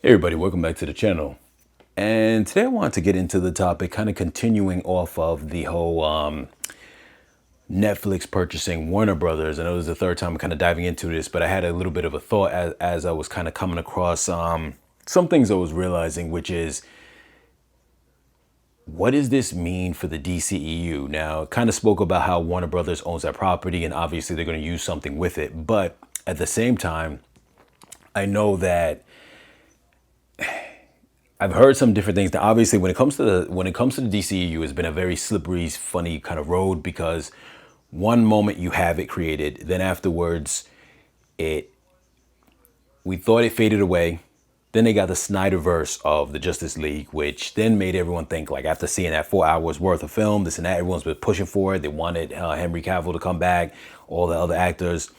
Hey everybody, welcome back to the channel. And today I want to get into the topic, kind of continuing off of the whole Netflix purchasing Warner Brothers. I know this is the third time I'm kind of diving into this, but I had a little bit of a thought as I was kind of coming across some things I was realizing, which is, what does this mean for the DCEU? Now, it kind of spoke about how Warner Brothers owns that property and obviously they're going to use something with it. But at the same time, I know that I've heard some different things. Now, obviously, when it comes to the DCEU, it's been a very slippery, funny kind of road because one moment you have it created, then afterwards, it we thought it faded away. Then they got the Snyderverse of the Justice League, which then made everyone think, like, after seeing that 4 hours worth of film, this and that, everyone's been pushing for it. They wanted Henry Cavill to come back, all the other actors.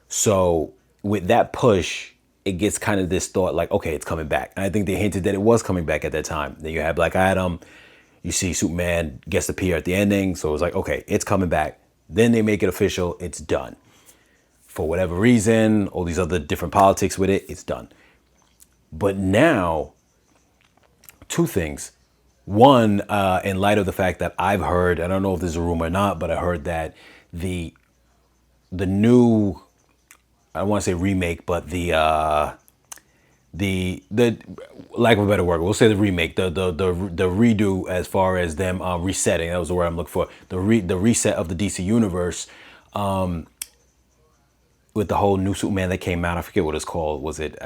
So with that push, it gets kind of this thought like, okay, it's coming back. And I think they hinted that it was coming back at that time. Then you had Black Adam, you see Superman guest appear at the ending. So it was like, okay, it's coming back. Then they make it official, it's done. For whatever reason, all these other different politics with it, it's done. But now, two things. One, in light of the fact that I've heard, I don't know if this is a rumor or not, but I heard that the the new, I don't want to say remake, but the lack of a better word, we'll say the remake, the redo as far as them resetting. That was the word I'm looking for. The reset of the DC universe with the whole new Superman that came out. I forget what it's called. Was it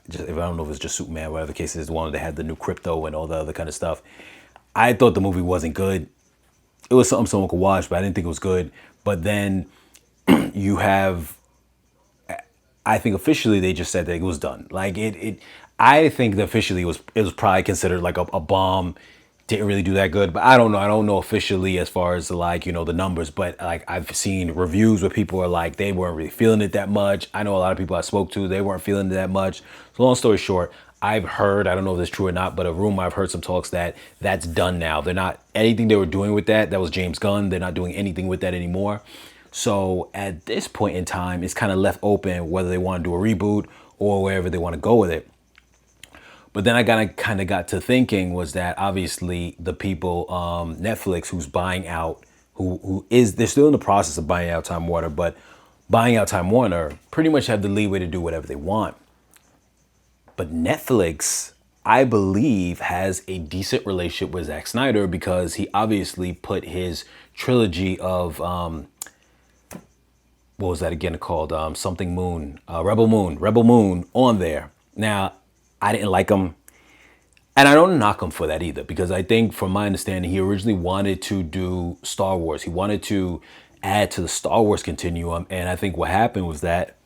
just, if I don't know if it's just Superman, whatever the case is, the one that had the new crypto and all the other kind of stuff. I thought the movie wasn't good. It was something someone could watch, but I didn't think it was good. But then you have, I think officially they just said that it was done. Like I think that officially it was probably considered like a bomb. Didn't really do that good, but I don't know. I don't know officially as far as like, the numbers, but like I've seen reviews where people are like they weren't really feeling it that much. I know a lot of people I spoke to, they weren't feeling it that much. So long story short, I've heard, I don't know if it's true or not, but a rumor, I've heard some talks that that's done now. They're not, anything they were doing with that was James Gunn. They're not doing anything with that anymore. So at this point in time, it's kind of left open whether they want to do a reboot or wherever they want to go with it. But then I kind of got to thinking was that obviously the people, Netflix, who's buying out, they're still in the process of buying out Time Warner, but buying out Time Warner pretty much have the leeway to do whatever they want. But Netflix, I believe, has a decent relationship with Zack Snyder because he obviously put his trilogy of what was that again called? Something Moon, Rebel Moon on there. Now, I didn't like him, and I don't knock him for that either, because I think, from my understanding, he originally wanted to do Star Wars. He wanted to add to the Star Wars continuum, and I think what happened was that,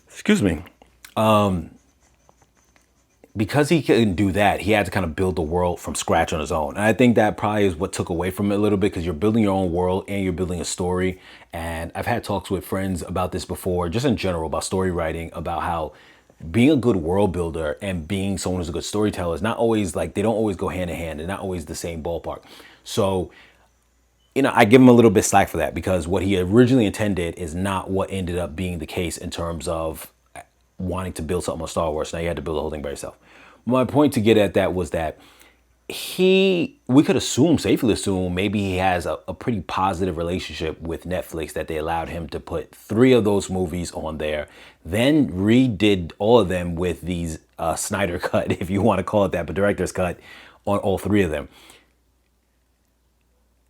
excuse me, because he couldn't do that, he had to kind of build the world from scratch on his own. And I think that probably is what took away from it a little bit, because you're building your own world and you're building a story. And I've had talks with friends about this before, just in general, about story writing, about how being a good world builder and being someone who's a good storyteller is not always like, they don't always go hand in hand. They're not always the same ballpark. So, I give him a little bit slack for that, because what he originally intended is not what ended up being the case in terms of wanting to build something on Star Wars. Now you had to build the whole thing by yourself. My point to get at that was that we could safely assume, maybe he has a pretty positive relationship with Netflix, that they allowed him to put 3 of those movies on there, then redid all of them with these Snyder cut, if you want to call it that, but director's cut on all 3 of them.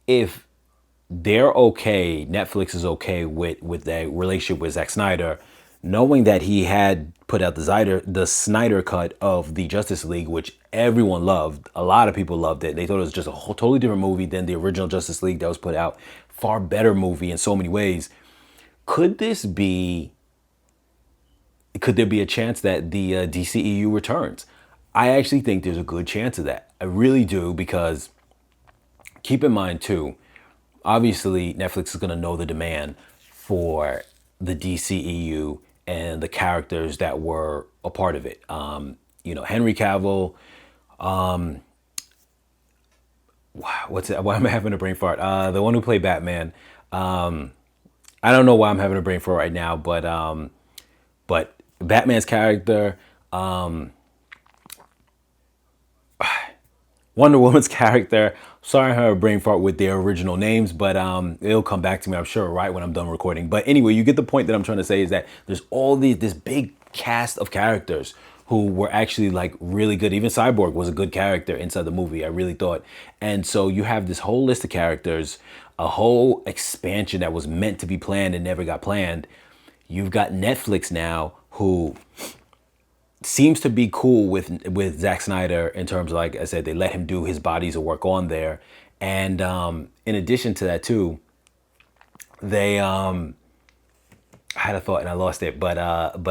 If they're okay, Netflix is okay with that relationship with Zack Snyder, knowing that he had put out the Snyder cut of the Justice League, which everyone loved. A lot of people loved it. They thought it was just a whole totally different movie than the original Justice League that was put out. Far better movie in so many ways. Could this be? Could there be a chance that the DCEU returns? I actually think there's a good chance of that. I really do, because keep in mind too, obviously Netflix is going to know the demand for the DCEU and the characters that were a part of it. Henry Cavill. What's it? Why am I having a brain fart? The one who played Batman. I don't know why I'm having a brain fart right now, but Batman's character. Wonder Woman's character. Sorry, I had a brain fart with their original names, but it'll come back to me, I'm sure, right when I'm done recording. But anyway, you get the point that I'm trying to say is that there's all this big cast of characters who were actually like really good. Even Cyborg was a good character inside the movie, I really thought. And so you have this whole list of characters, a whole expansion that was meant to be planned and never got planned. You've got Netflix now who seems to be cool with Zack Snyder in terms of, like I said, they let him do his bodies of work on there. And in addition to that too, they I had a thought and I lost it, but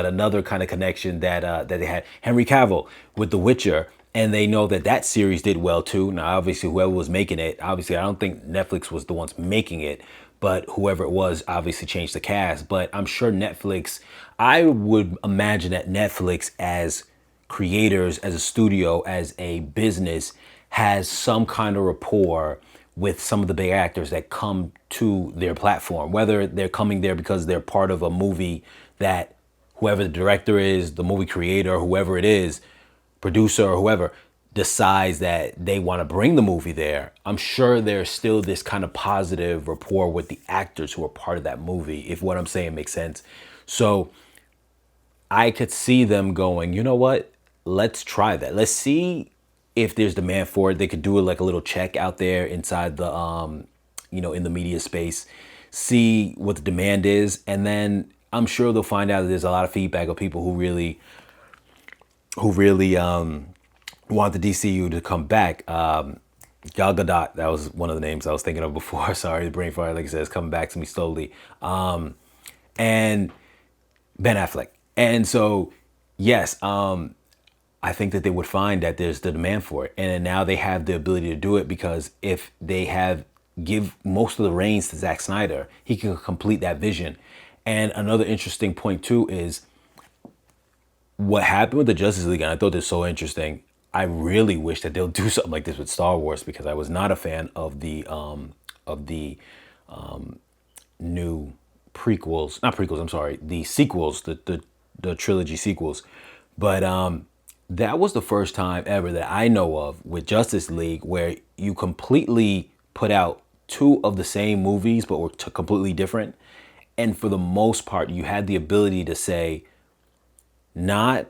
another kind of connection that they had Henry Cavill with The Witcher, and they know that that series did well too. Now, obviously, whoever was making it, obviously, I don't think Netflix was the ones making it, but whoever it was obviously changed the cast. But I'm sure Netflix, I would imagine that Netflix as creators, as a studio, as a business, has some kind of rapport with some of the big actors that come to their platform, whether they're coming there because they're part of a movie that whoever the director is, the movie creator, whoever it is, producer or whoever, decides that they want to bring the movie there. I'm sure there's still this kind of positive rapport with the actors who are part of that movie, if what I'm saying makes sense. So I could see them going, you know what? Let's try that. Let's see if there's demand for it. They could do it like a little check out there inside the, in the media space, see what the demand is. And then I'm sure they'll find out that there's a lot of feedback of people who really want the DCU to come back. Gal Gadot, that was one of the names I was thinking of before. Sorry, the brain fart, like I said, is coming back to me slowly. And Ben Affleck. And so, yes, I think that they would find that there's the demand for it. And now they have the ability to do it because if they give most of the reins to Zack Snyder, he can complete that vision. And another interesting point too is what happened with the Justice League. And I thought this so interesting. I really wish that they'll do something like this with Star Wars, because I was not a fan of the new prequels, not prequels, I'm sorry, the sequels, the trilogy sequels. But that was the first time ever that I know of with Justice League where you completely put out two of the same movies but were completely different. And for the most part, you had the ability to say, not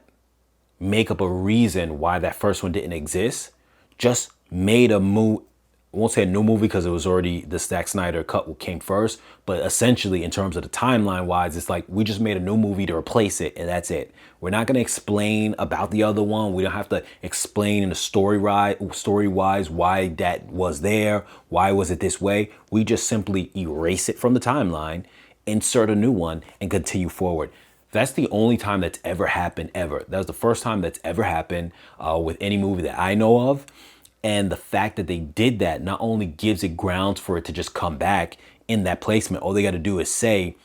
make up a reason why that first one didn't exist, just made a movie. I won't say a new movie because it was already the Zack Snyder cut came first, but essentially in terms of the timeline wise, it's like we just made a new movie to replace it and that's it. We're not going to explain about the other one. We don't have to explain in the story wise why that was there, why was it this way. We just simply erase it from the timeline, insert a new one, and continue forward. That's the only time that's ever happened, ever. That was the first time that's ever happened with any movie that I know of. And the fact that they did that not only gives it grounds for it to just come back in that placement. All they got to do is say,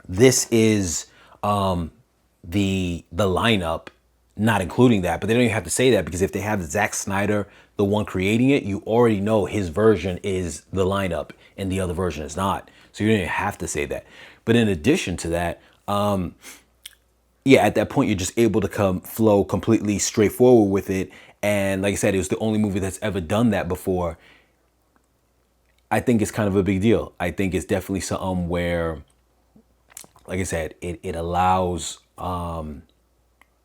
this is the lineup, not including that. But they don't even have to say that, because if they have Zack Snyder, the one creating it, you already know his version is the lineup and the other version is not. So you don't even have to say that. But in addition to that, at that point, you're just able to flow completely straightforward with it. And like I said, it was the only movie that's ever done that before. I think it's kind of a big deal. I think it's definitely something where, like I said, it allows them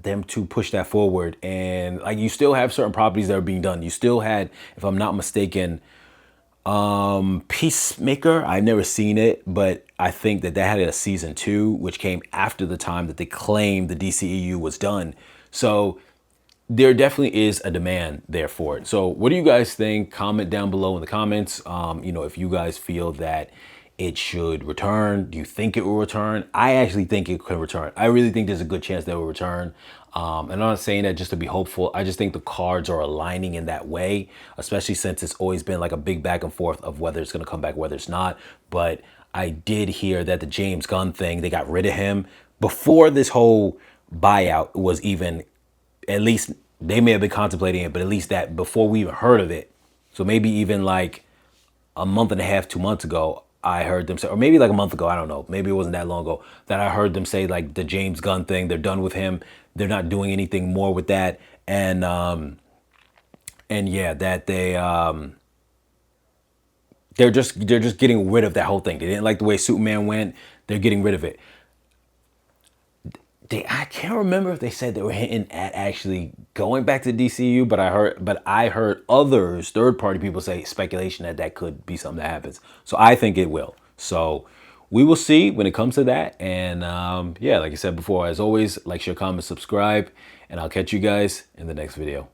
to push that forward. And like, you still have certain properties that are being done. You still had, if I'm not mistaken, Peacemaker. I've never seen it, but I think that had a season 2, which came after the time that they claimed the DCEU was done. So there definitely is a demand there for it. So what do you guys think? Comment down below in the comments. If you guys feel that it should return, do you think it will return? I actually think it could return. I really think there's a good chance that it will return. And I'm not saying that just to be hopeful. I just think the cards are aligning in that way, especially since it's always been like a big back and forth of whether it's going to come back, whether it's not. But I did hear that the James Gunn thing, they got rid of him before this whole buyout was even, at least they may have been contemplating it, but at least that before we even heard of it. So maybe even like a month and a half, 2 months ago, I heard them say, or maybe like a month ago, I don't know, maybe it wasn't that long ago, that I heard them say like the James Gunn thing, they're done with him. They're not doing anything more with that. And And yeah, that they're just getting rid of that whole thing. They didn't like the way Superman went. They're getting rid of it. I can't remember if they said they were hinting at actually going back to DCU, but I heard others, third party people say speculation that that could be something that happens. So I think it will. So we will see when it comes to that. And yeah, like I said before, as always, like, share, comment, subscribe, and I'll catch you guys in the next video.